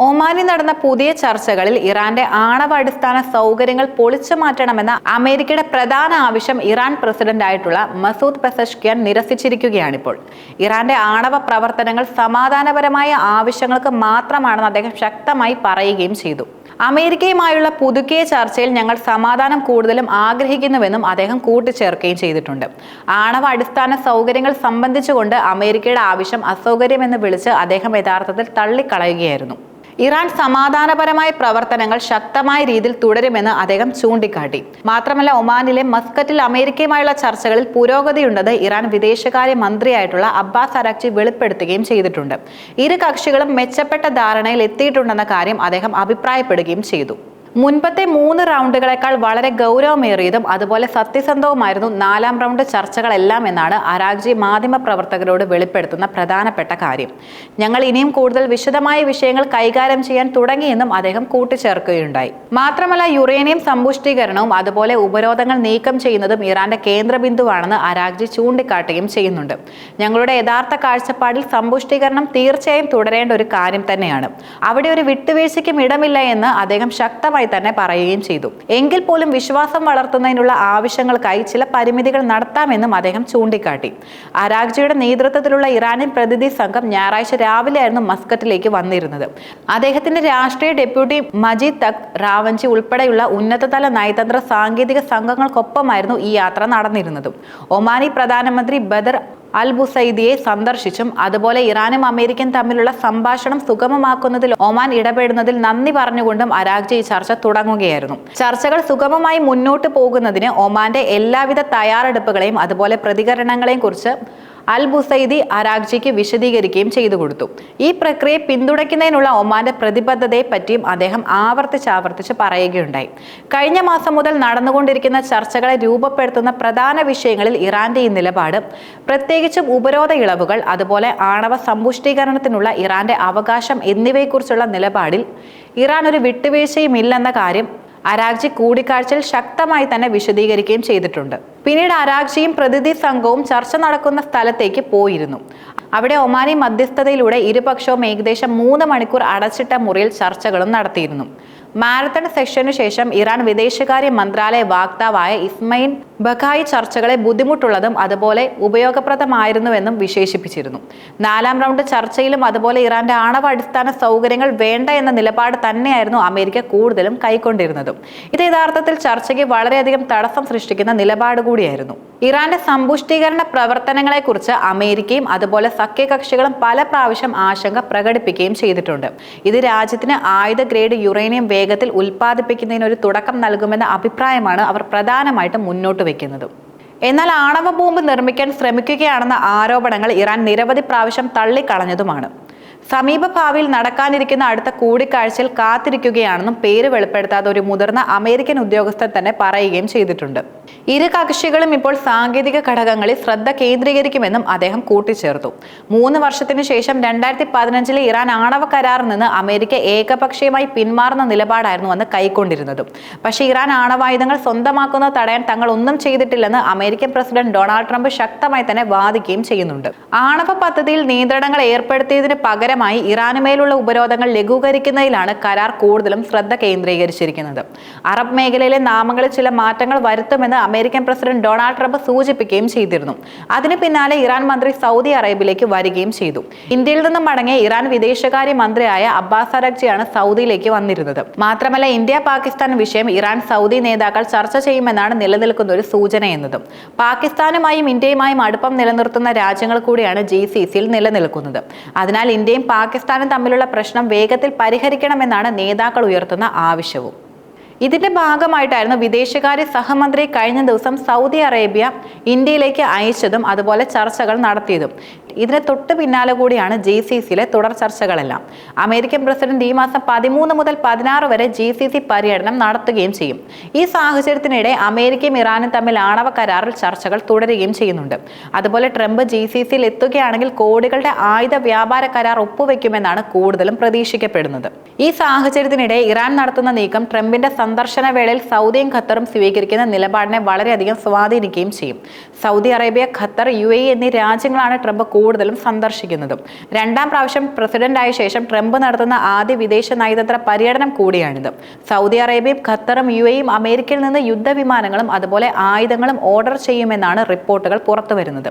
ഒമാനിൽ നടന്ന പുതിയ ചർച്ചകളിൽ ഇറാന്റെ ആണവ അടിസ്ഥാന സൗകര്യങ്ങൾ പൊളിച്ചു മാറ്റണമെന്ന അമേരിക്കയുടെ പ്രധാന ആവശ്യം ഇറാൻ പ്രസിഡന്റായിട്ടുള്ള മസൂദ് പെസഷ്കിയാൻ നിരസിച്ചിരിക്കുകയാണിപ്പോൾ. ഇറാന്റെ ആണവ പ്രവർത്തനങ്ങൾ സമാധാനപരമായ ആവശ്യങ്ങൾക്ക് മാത്രമാണെന്ന് അദ്ദേഹം ശക്തമായി പറയുകയും ചെയ്തു. അമേരിക്കയുമായുള്ള പുതുക്കിയ ചർച്ചയിൽ ഞങ്ങൾ സമാധാനം കൂടുതലും ആഗ്രഹിക്കുന്നുവെന്നും അദ്ദേഹം കൂട്ടിച്ചേർക്കുകയും ചെയ്തിട്ടുണ്ട്. ആണവ അടിസ്ഥാന സൗകര്യങ്ങൾ സംബന്ധിച്ചുകൊണ്ട് അമേരിക്കയുടെ ആവശ്യം അസൗകര്യമെന്ന് വിളിച്ച് അദ്ദേഹം യഥാർത്ഥത്തിൽ തള്ളിക്കളയുകയായിരുന്നു. ഇറാൻ സമാധാനപരമായ പ്രവർത്തനങ്ങൾ ശക്തമായ രീതിയിൽ തുടരുമെന്ന് അദ്ദേഹം ചൂണ്ടിക്കാട്ടി. മാത്രമല്ല, ഒമാനിലെ മസ്കറ്റിൽ അമേരിക്കയുമായുള്ള ചർച്ചകളിൽ പുരോഗതിയുണ്ടെന്ന് ഇറാൻ വിദേശകാര്യ മന്ത്രിയായിട്ടുള്ള അബ്ബാസ് അരാഗ്ചി വെളിപ്പെടുത്തുകയും ചെയ്തിട്ടുണ്ട്. ഇരു കക്ഷികളും മെച്ചപ്പെട്ട ധാരണയിൽ എത്തിയിട്ടുണ്ടെന്ന കാര്യം അദ്ദേഹം അഭിപ്രായപ്പെടുകയും ചെയ്തു. മുൻപത്തെ 3 റൗണ്ടുകളെക്കാൾ വളരെ ഗൗരവമേറിയതും അതുപോലെ സത്യസന്ധവുമായിരുന്നു 4ാം റൗണ്ട് ചർച്ചകളെല്ലാം എന്നാണ് അരാഗ്ചി മാധ്യമപ്രവർത്തകരോട് വെളിപ്പെടുത്തുന്ന പ്രധാനപ്പെട്ട കാര്യം. ഞങ്ങൾ ഇനിയും കൂടുതൽ വിശദമായ വിഷയങ്ങൾ കൈകാര്യം ചെയ്യാൻ തുടങ്ങിയെന്നും അദ്ദേഹം കൂട്ടിച്ചേർക്കുകയുണ്ടായി. മാത്രമല്ല, യുറേനിയം സമ്പുഷ്ടീകരണവും അതുപോലെ ഉപരോധങ്ങൾ നീക്കം ചെയ്യുന്നതും ഇറാന്റെ കേന്ദ്രബിന്ദുവാണെന്ന് അരാഗ്ചി ചൂണ്ടിക്കാട്ടുകയും ചെയ്യുന്നുണ്ട്. ഞങ്ങളുടെ യഥാർത്ഥ കാഴ്ചപ്പാടിൽ സമ്പുഷ്ടീകരണം തീർച്ചയായും തുടരേണ്ട ഒരു കാര്യം തന്നെയാണ്. അവിടെ ഒരു വിട്ടുവീഴ്ചയ്ക്കും ഇടമില്ല എന്ന് അദ്ദേഹം ശക്തമായി തന്നെ പറയുകയും ചെയ്തു. എങ്കിൽ പോലും വിശ്വാസം വളർത്തുന്നതിനുള്ള ആവശ്യങ്ങൾക്കായി ചില പരിമിതികൾ നടത്താമെന്നും അദ്ദേഹം ചൂണ്ടിക്കാട്ടി. അരാഗ്ചിയുടെ നേതൃത്വത്തിലുള്ള ഇറാനിയൻ പ്രതിനിധി സംഘം ഞായറാഴ്ച രാവിലെയായിരുന്നു മസ്കറ്റിലേക്ക് വന്നിരുന്നത്. അദ്ദേഹത്തിന്റെ രാഷ്ട്രീയ ഡെപ്യൂട്ടി മജീദ് തഖ് റാവഞ്ചി ഉൾപ്പെടെയുള്ള ഉന്നതതല നയതന്ത്ര സാങ്കേതിക സംഘങ്ങൾക്കൊപ്പമായിരുന്നു ഈ യാത്ര നടന്നിരുന്നതും. ഒമാനി പ്രധാനമന്ത്രി ബദർ അൽ ബുസൈദിയെ സന്ദർശിച്ചും അതുപോലെ ഇറാനും അമേരിക്കയും തമ്മിലുള്ള സംഭാഷണം സുഗമമാക്കുന്നതിൽ ഒമാൻ ഇടപെടുന്നതിൽ നന്ദി പറഞ്ഞുകൊണ്ടും അരാഗ്ചി ഈ ചർച്ച തുടങ്ങുകയായിരുന്നു. ചർച്ചകൾ സുഗമമായി മുന്നോട്ട് പോകുന്നതിന് ഒമാന്റെ എല്ലാവിധ തയ്യാറെടുപ്പുകളെയും അതുപോലെ പ്രതികരണങ്ങളെയും കുറിച്ച് അൽ ബുസൈദി അരാഗ്ചിക്ക് വിശദീകരിക്കുകയും ചെയ്തു കൊടുത്തു. ഈ പ്രക്രിയയെ പിന്തുണയ്ക്കുന്നതിനുള്ള ഒമാന്റെ പ്രതിബദ്ധതയെ പറ്റിയും അദ്ദേഹം ആവർത്തിച്ച് പറയുകയുണ്ടായി. കഴിഞ്ഞ മാസം മുതൽ നടന്നുകൊണ്ടിരിക്കുന്ന ചർച്ചകളെ രൂപപ്പെടുത്തുന്ന പ്രധാന വിഷയങ്ങളിൽ ഇറാന്റെ ഈ നിലപാട്, പ്രത്യേകിച്ചും ഉപരോധ ഇളവുകൾ, അതുപോലെ ആണവ സമ്പുഷ്ടീകരണത്തിനുള്ള ഇറാന്റെ അവകാശം എന്നിവയെക്കുറിച്ചുള്ള നിലപാടിൽ ഇറാൻ ഒരു വിട്ടുവീഴ്ചയും ഇല്ലെന്ന കാര്യം അരാഗ്ചി കൂടിക്കാഴ്ചയിൽ ശക്തമായി തന്നെ വിശദീകരിക്കുകയും ചെയ്തിട്ടുണ്ട്. പിന്നീട് അരാഗ്ചിയും പ്രതിനിധി സംഘവും ചർച്ച നടക്കുന്ന സ്ഥലത്തേക്ക് പോയിരുന്നു. അവിടെ ഒമാനി മധ്യസ്ഥതയിലൂടെ ഇരുപക്ഷവും ഏകദേശം 3 മണിക്കൂർ അടച്ചിട്ട മുറിയിൽ ചർച്ചകളും നടത്തിയിരുന്നു. മാരത്തൺ സെഷനു ശേഷം ഇറാൻ വിദേശകാര്യ മന്ത്രാലയ വക്താവായ ഇസ്മയിൽ ബഖായി ചർച്ചകളെ ബുദ്ധിമുട്ടുള്ളതും അതുപോലെ ഉപയോഗപ്രദമായിരുന്നുവെന്നും വിശേഷിപ്പിച്ചിരുന്നു. 4ാം റൗണ്ട് ചർച്ചയിലും അതുപോലെ ഇറാന്റെ ആണവ അടിസ്ഥാന സൗകര്യങ്ങൾ വേണ്ട എന്ന നിലപാട് തന്നെയായിരുന്നു അമേരിക്ക കൂടുതലും കൈക്കൊണ്ടിരുന്നതും. ഇത് യഥാർത്ഥത്തിൽ ചർച്ചയ്ക്ക് വളരെയധികം തടസ്സം സൃഷ്ടിക്കുന്ന നിലപാട് കൂടിയായിരുന്നു. ഇറാന്റെ സമ്പുഷ്ടീകരണ പ്രവർത്തനങ്ങളെക്കുറിച്ച് അമേരിക്കയും അതുപോലെ സഖ്യകക്ഷികളും പല പ്രാവശ്യം ആശങ്ക പ്രകടിപ്പിക്കുകയും ചെയ്തിട്ടുണ്ട്. ഇത് രാജ്യത്തിന് ആയുധ ഗ്രേഡ് യുറേനിയം വേഗത്തിൽ ഉൽപ്പാദിപ്പിക്കുന്നതിന് ഒരു തുടക്കം നൽകുമെന്ന അഭിപ്രായമാണ് അവർ പ്രധാനമായിട്ടും മുന്നോട്ട് വെക്കുന്നത്. എന്നാൽ ആണവ ബോംബ് നിർമ്മിക്കാൻ ശ്രമിക്കുകയാണെന്ന ആരോപണങ്ങൾ ഇറാൻ നിരവധി പ്രാവശ്യം തള്ളിക്കളഞ്ഞതുമാണ്. സമീപ ഭാവിയിൽ നടക്കാനിരിക്കുന്ന അടുത്ത കൂടിക്കാഴ്ചയിൽ കാത്തിരിക്കുകയാണെന്നും പേര് വെളിപ്പെടുത്താതെ ഒരു മുതിർന്ന അമേരിക്കൻ ഉദ്യോഗസ്ഥൻ തന്നെ പറയുകയും ചെയ്തിട്ടുണ്ട്. ഇരു കക്ഷികളും ഇപ്പോൾ സാങ്കേതിക ഘടകങ്ങളിൽ ശ്രദ്ധ കേന്ദ്രീകരിക്കുമെന്നും അദ്ദേഹം കൂട്ടിച്ചേർത്തു. 3 വർഷത്തിനു ശേഷം 2015 ഇറാൻ ആണവ കരാറിൽ നിന്ന് അമേരിക്ക ഏകപക്ഷീയമായി പിന്മാറുന്ന നിലപാടായിരുന്നു അന്ന് കൈക്കൊണ്ടിരുന്നതും. പക്ഷേ ഇറാൻ ആണവായുധങ്ങൾ സ്വന്തമാക്കുന്നത് തടയാൻ തങ്ങൾ ഒന്നും ചെയ്തിട്ടില്ലെന്ന് അമേരിക്കൻ പ്രസിഡന്റ് ഡൊണാൾഡ് ട്രംപ് ശക്തമായി തന്നെ വാദിക്കുകയും ചെയ്യുന്നുണ്ട്. ആണവ പദ്ധതിയിൽ നിയന്ത്രണങ്ങൾ ഏർപ്പെടുത്തിയതിന് പകരമായി ഇറാനുമേലുള്ള ഉപരോധങ്ങൾ ലഘൂകരിക്കുന്നതിലാണ് കരാർ കൂടുതലും ശ്രദ്ധ കേന്ദ്രീകരിച്ചിരിക്കുന്നത്. അറബ് മേഖലയിലെ നാമങ്ങളിൽ ചില മാറ്റങ്ങൾ വരുത്തുമെന്ന് അമേരിക്കൻ പ്രസിഡന്റ് ഡൊണാൾഡ് ട്രംപ് സൂചിപ്പിക്കുകയും ചെയ്തിരുന്നു. അതിന് പിന്നാലെ ഇറാൻ മന്ത്രി സൗദി അറേബ്യയിലേക്ക് വരികയും ചെയ്തു. ഇന്ത്യയിൽ നിന്നും മടങ്ങിയ ഇറാൻ വിദേശകാര്യ മന്ത്രിയായ അബ്ബാസ് അരാഗ്ചിയാണ് സൗദിയിലേക്ക് വന്നിരുന്നത്. മാത്രമല്ല, ഇന്ത്യ പാകിസ്ഥാൻ വിഷയം ഇറാൻ സൗദി നേതാക്കൾ ചർച്ച ചെയ്യുമെന്നാണ് നിലനിൽക്കുന്ന ഒരു സൂചന എന്നതും. പാകിസ്ഥാനുമായും ഇന്ത്യയുമായും അടുപ്പം നിലനിർത്തുന്ന രാജ്യങ്ങൾ കൂടിയാണ് GCCയിൽ നിലനിൽക്കുന്നത്. അതിനാൽ ഇന്ത്യയും പാകിസ്ഥാനും തമ്മിലുള്ള പ്രശ്നം വേഗത്തിൽ പരിഹരിക്കണമെന്നാണ് നേതാക്കൾ ഉയർത്തുന്ന ആവശ്യവും. ഇതിന്റെ ഭാഗമായിട്ടായിരുന്നു വിദേശകാര്യ സഹമന്ത്രി കഴിഞ്ഞ ദിവസം സൗദി അറേബ്യ ഇന്ത്യയിലേക്ക് അയച്ചതും അതുപോലെ ചർച്ചകൾ നടത്തിയതും. ഇതിന് തൊട്ട് പിന്നാലെ കൂടിയാണ് GCCയിലെ തുടർ ചർച്ചകളെല്ലാം. അമേരിക്കൻ പ്രസിഡന്റ് ഈ മാസം 13 മുതൽ 16 വരെ GCC പര്യടനം നടത്തുകയും ചെയ്യും. ഈ സാഹചര്യത്തിനിടെ അമേരിക്കയും ഇറാനും തമ്മിൽ ആണവ കരാറിൽ ചർച്ചകൾ തുടരുകയും ചെയ്യുന്നുണ്ട്. അതുപോലെ ട്രംപ് GCCയിൽ എത്തുകയാണെങ്കിൽ കോടികളുടെ ആയുധ വ്യാപാര കരാർ ഒപ്പുവെക്കുമെന്നാണ് കൂടുതലും പ്രതീക്ഷിക്കപ്പെടുന്നത്. ഈ സാഹചര്യത്തിനിടെ ഇറാൻ നടത്തുന്ന നീക്കം ട്രംപിന്റെ സന്ദർശന വേളയിൽ സൗദിയും ഖത്തറും സ്വീകരിക്കുന്ന നിലപാടിനെ വളരെയധികം സ്വാധീനിക്കുകയും ചെയ്യും. സൗദി അറേബ്യ, ഖത്തർ, UAE എന്നീ രാജ്യങ്ങളാണ് ട്രംപ് കൂടുതലും സന്ദർശിക്കുന്നതും. രണ്ടാം പ്രാവശ്യം പ്രസിഡന്റായ ശേഷം ട്രംപ് നടത്തുന്ന ആദ്യ വിദേശ നയതന്ത്ര പര്യടനം കൂടിയാണിത്. സൗദി അറേബ്യയും ഖത്തറും UAEയും അമേരിക്കയിൽ നിന്ന് യുദ്ധവിമാനങ്ങളും അതുപോലെ ആയുധങ്ങളും ഓർഡർ ചെയ്യുമെന്നാണ് റിപ്പോർട്ടുകൾ പുറത്തുവരുന്നത്.